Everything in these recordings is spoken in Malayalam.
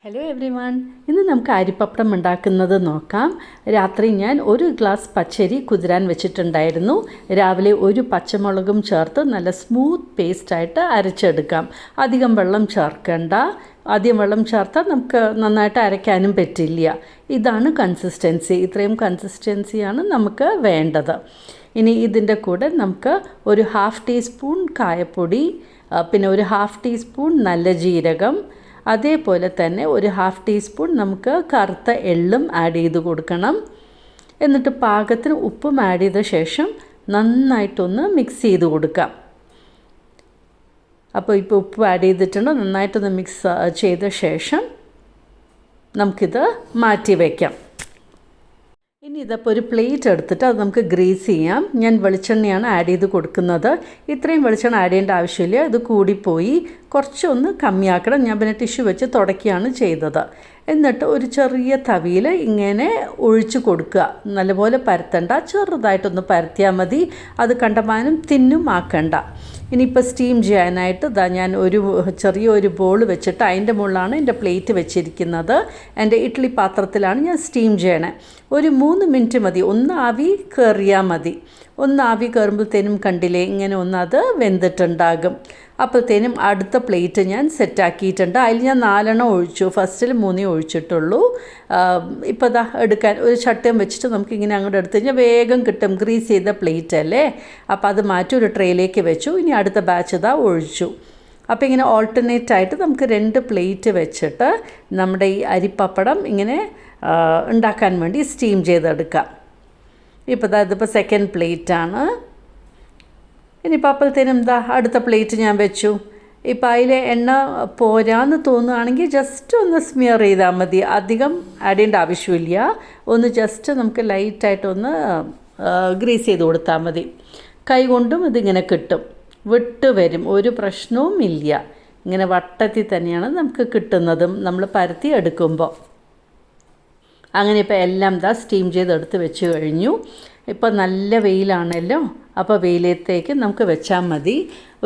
ഹലോ എവ്രി വൺ, ഇന്ന് നമുക്ക് അരിപ്പപ്പടം ഉണ്ടാക്കുന്നത് നോക്കാം. രാത്രി ഞാൻ 1 ഗ്ലാസ് പച്ചരി കുതിരാൻ വെച്ചിട്ടുണ്ടായിരുന്നു. രാവിലെ 1 പച്ചമുളകും ചേർത്ത് നല്ല സ്മൂത്ത് പേസ്റ്റായിട്ട് അരച്ചെടുക്കാം. അധികം വെള്ളം ചേർക്കണ്ട. അധികം വെള്ളം ചേർത്താൽ നമുക്ക് നന്നായിട്ട് അരയ്ക്കാനും പറ്റില്ല. ഇതാണ് കൺസിസ്റ്റൻസി. ഇത്രയും കൺസിസ്റ്റൻസിയാണ് നമുക്ക് വേണ്ടത്. ഇനി ഇതിൻ്റെ കൂടെ നമുക്ക് ഒരു 1/2 ടീസ്പൂൺ കായപ്പൊടി, പിന്നെ ഒരു 1/2 ടീസ്പൂൺ നല്ല ജീരകം, അതേപോലെ തന്നെ ഒരു 1/2 ടീസ്പൂൺ നമുക്ക് കറുത്ത എള്ളും ആഡ് ചെയ്ത് കൊടുക്കണം. എന്നിട്ട് പാകത്തിന് ഉപ്പും ആഡ് ചെയ്ത ശേഷം നന്നായിട്ടൊന്ന് മിക്സ് ചെയ്ത് കൊടുക്കാം. അപ്പോൾ ഇപ്പോൾ ഉപ്പ് ആഡ് ചെയ്തിട്ടുണ്ട്. നന്നായിട്ടൊന്ന് മിക്സ് ചെയ്ത ശേഷം നമുക്കിത് മാറ്റി വയ്ക്കാം. ഇനി ഇതപ്പോൾ ഒരു പ്ലേറ്റ് എടുത്തിട്ട് അത് നമുക്ക് ഗ്രീസ് ചെയ്യാം. ഞാൻ വെളിച്ചെണ്ണയാണ് ആഡ് ചെയ്ത് കൊടുക്കുന്നത്. ഇത്രയും വെളിച്ചെണ്ണ ആഡ് ചെയ്യേണ്ട ആവശ്യമില്ല. ഇത് കൂടിപ്പോയി, കുറച്ചൊന്ന് കമ്മിയാക്കണം. ഞാൻ പിന്നെ ടിഷ്യൂ വെച്ച് തുടക്കുകയാണ് ചെയ്തത്. എന്നിട്ട് ഒരു ചെറിയ തവിയിൽ ഇങ്ങനെ ഒഴിച്ച് കൊടുക്കുക. നല്ലപോലെ പരത്തണ്ട, ചെറുതായിട്ടൊന്ന് പരത്തിയാൽ മതി. അത് കണ്ടമാനം തിന്നും ആക്കണ്ട. ഇനിയിപ്പോൾ സ്റ്റീം ചെയ്യാനായിട്ട് ഞാൻ ചെറിയൊരു ബോൾ വെച്ചിട്ട് അതിൻ്റെ മുകളിലാണ് എൻ്റെ പ്ലേറ്റ് വെച്ചിരിക്കുന്നത്. എൻ്റെ ഇഡ്ഡലി പാത്രത്തിലാണ് ഞാൻ സ്റ്റീം ചെയ്യണേ. ഒരു 3 മിനിറ്റ് മതി. ഒന്ന് ആവി കയറിയാൽ മതി. ഒന്ന് ആവി കയറുമ്പോഴത്തേനും കണ്ടില്ലേ, ഇങ്ങനെ ഒന്ന് അത് വെന്തിട്ടുണ്ടാകും. അപ്പോഴത്തേനും അടുത്ത പ്ലേറ്റ് ഞാൻ സെറ്റാക്കിയിട്ടുണ്ട്. അതിൽ ഞാൻ 4 എണ്ണം ഒഴിച്ചു. ഫസ്റ്റിൽ 3 ഒഴിച്ചിട്ടുള്ളൂ. ഇപ്പോൾ എടുക്കാൻ ഒരു ചട്ടയം വെച്ചിട്ട് നമുക്കിങ്ങനെ അങ്ങോട്ട് എടുത്ത് കഴിഞ്ഞാൽ വേഗം കിട്ടും. ഗ്രീസ് ചെയ്ത പ്ലേറ്റ് അല്ലേ. അപ്പോൾ അത് മാറ്റി ഒരു ട്രേയിലേക്ക് വെച്ചു. ഇനി അടുത്ത ബാച്ച് ഒഴിച്ചു. അപ്പോൾ ഇങ്ങനെ ഓൾട്ടർനേറ്റ് ആയിട്ട് നമുക്ക് 2 പ്ലേറ്റ് വെച്ചിട്ട് നമ്മുടെ ഈ അരിപ്പപ്പടം ഇങ്ങനെ ഉണ്ടാക്കാൻ വേണ്ടി സ്റ്റീം ചെയ്തെടുക്കാം. ഇതിപ്പോൾ സെക്കൻഡ് പ്ലേറ്റാണ്. ഇനിയിപ്പോൾ അപ്പോഴത്തേനും അടുത്ത പ്ലേറ്റ് ഞാൻ വെച്ചു. ഇപ്പോൾ അതിലെ എണ്ണ പോരാന്ന് തോന്നുകയാണെങ്കിൽ ജസ്റ്റ് ഒന്ന് സ്മിയർ ചെയ്താൽ മതി. അധികം ആഡ് ചെയ്യേണ്ട ആവശ്യമില്ല. ഒന്ന് ജസ്റ്റ് നമുക്ക് ലൈറ്റായിട്ടൊന്ന് ഗ്രീസ് ചെയ്ത് കൊടുത്താൽ മതി. കൈ കൊണ്ടും ഇതിങ്ങനെ കിട്ടും, വിട്ട് വരും, ഒരു പ്രശ്നവും ഇല്ല. ഇങ്ങനെ വട്ടത്തിൽ തന്നെയാണ് നമുക്ക് കിട്ടുന്നതും നമ്മൾ പരത്തി എടുക്കുമ്പോൾ. അങ്ങനെ ഇപ്പോൾ എല്ലാം സ്റ്റീം ചെയ്തെടുത്ത് വെച്ച് കഴിഞ്ഞു. ഇപ്പോൾ നല്ല വെയിലാണല്ലോ, അപ്പോൾ വെയിലത്തേക്ക് നമുക്ക് വെച്ചാൽ മതി.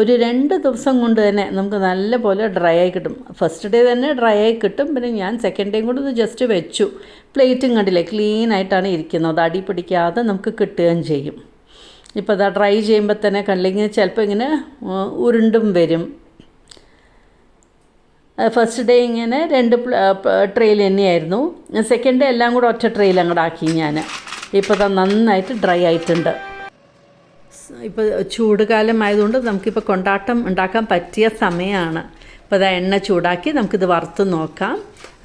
ഒരു 2 ദിവസം കൊണ്ട് തന്നെ നമുക്ക് നല്ല പോലെ ഡ്രൈ ആയി കിട്ടും. ഫസ്റ്റ് ഡേ തന്നെ ഡ്രൈ ആയി കിട്ടും. പിന്നെ ഞാൻ സെക്കൻഡ് ഡേയും കൂടെ ഒന്ന് ജസ്റ്റ് വെച്ചു. പ്ലേറ്റും കണ്ടില്ലേ, ക്ലീൻ ആയിട്ടാണ് ഇരിക്കുന്നത്. അടി പിടിക്കാതെ നമുക്ക് കിട്ടുകയും ചെയ്യും. ഇപ്പോൾ ഡ്രൈ ചെയ്യുമ്പോൾ തന്നെ കണ്ടില്ലെങ്കിൽ ചിലപ്പോൾ ഇങ്ങനെ ഉരുണ്ടും വരും. ഫസ്റ്റ് ഡേ ഇങ്ങനെ 2 ട്രെയിൽ തന്നെയായിരുന്നു. സെക്കൻഡ് ഡേ എല്ലാം കൂടെ ഒറ്റ ട്രെയിൽ അങ്ങോട്ട് ആക്കി ഞാൻ. ഇപ്പോൾ നന്നായിട്ട് ഡ്രൈ ആയിട്ടുണ്ട്. ഇപ്പോൾ ചൂട് കാലം ആയതുകൊണ്ട് നമുക്കിപ്പോൾ കൊണ്ടാട്ടം ഉണ്ടാക്കാൻ പറ്റിയ സമയമാണ്. ഇപ്പോൾ എണ്ണ ചൂടാക്കി നമുക്കിത് വറുത്ത് നോക്കാം.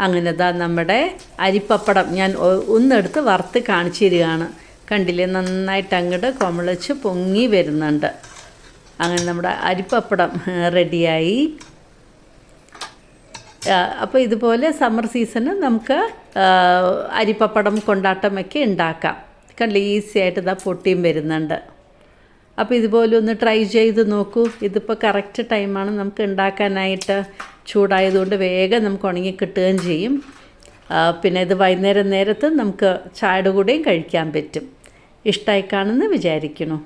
അങ്ങനെ നമ്മുടെ അരിപ്പപ്പടം ഞാൻ ഒന്നെടുത്ത് വറുത്ത് കാണിച്ചു തരികയാണ്. കണ്ടില്ലേ, നന്നായിട്ട് അങ്ങോട്ട് കൊമളിച്ച് പൊങ്ങി വരുന്നുണ്ട്. അങ്ങനെ നമ്മുടെ അരിപ്പപ്പടം റെഡിയായി. അപ്പോൾ ഇതുപോലെ സമ്മർ സീസണ് നമുക്ക് അരിപ്പപ്പടം കൊണ്ടാട്ടമൊക്കെ ഉണ്ടാക്കാം. കണ്ടില്ലേ, ഈസി ആയിട്ട് പൊട്ടിയും വരുന്നുണ്ട്. അപ്പോൾ ഇതുപോലെ ഒന്ന് ട്രൈ ചെയ്ത് നോക്കൂ. ഇതിപ്പോൾ കറക്റ്റ് ടൈമാണ് നമുക്ക് ഉണ്ടാക്കാനായിട്ട്. ചൂടായതുകൊണ്ട് വേഗം നമുക്ക് ഉണങ്ങി കിട്ടുകയും ചെയ്യും. പിന്നെ ഇത് വൈകുന്നേരം നേരത്ത് നമുക്ക് ചായയുടെ കൂടെയും കഴിക്കാൻ പറ്റും. ഇഷ്ടമായി കാണുമെന്ന് വിചാരിക്കുന്നു.